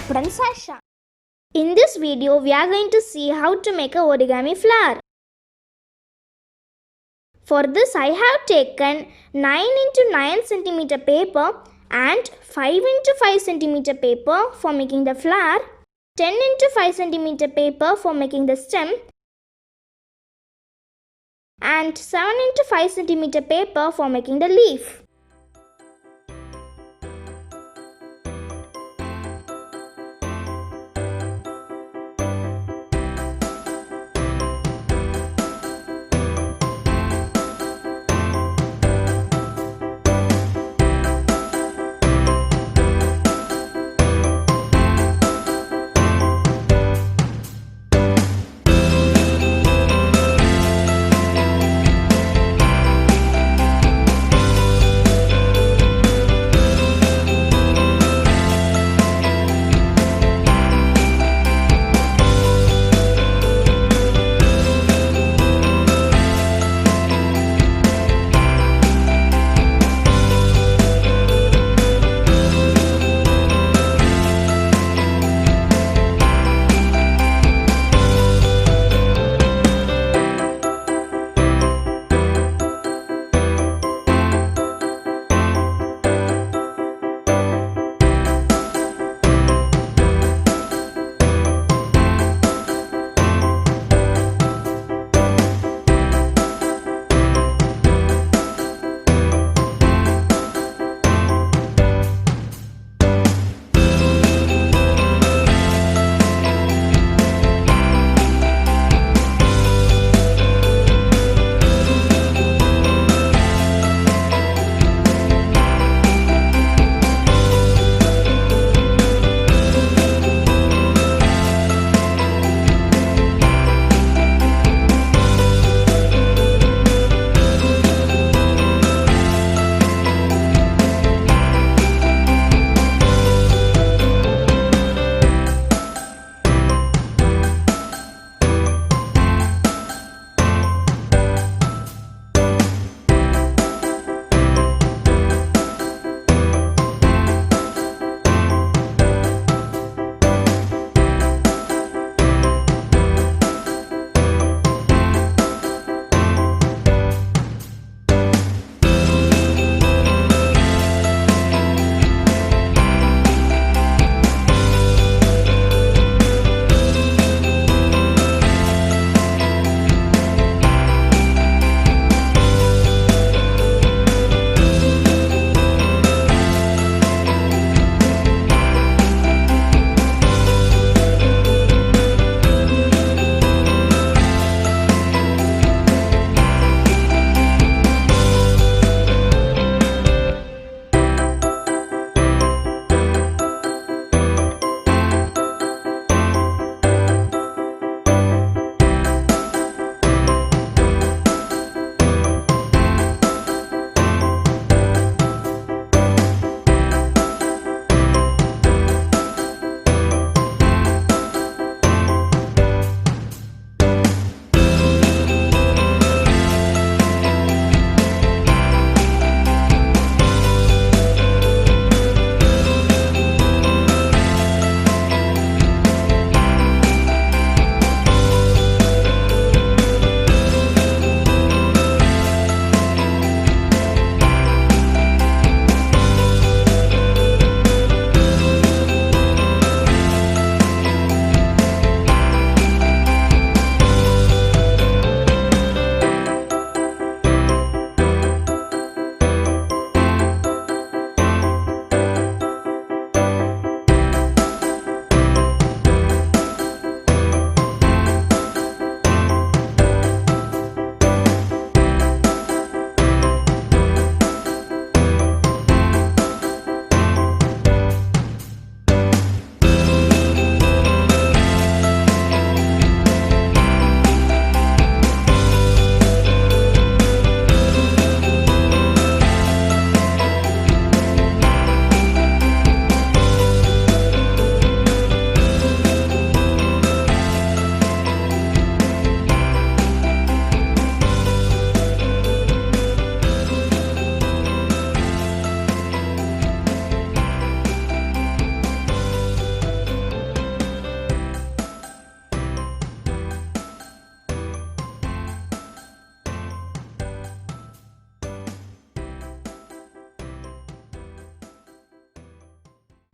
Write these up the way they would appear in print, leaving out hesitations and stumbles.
apron Sasha. In this video, we are going to see how to make a origami flower. For this, I have taken 9 into 9 cm paper and 5 into 5 cm paper for making the flower, 10 into 5 cm paper for making the stem, and 7 into 5 cm paper for making the leaf.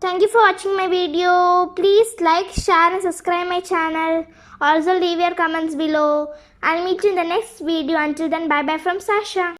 Thank you for watching my video. Please like, share and subscribe my channel. Also leave your comments below. I'll meet you in the next video. Until then, bye bye from Sasha.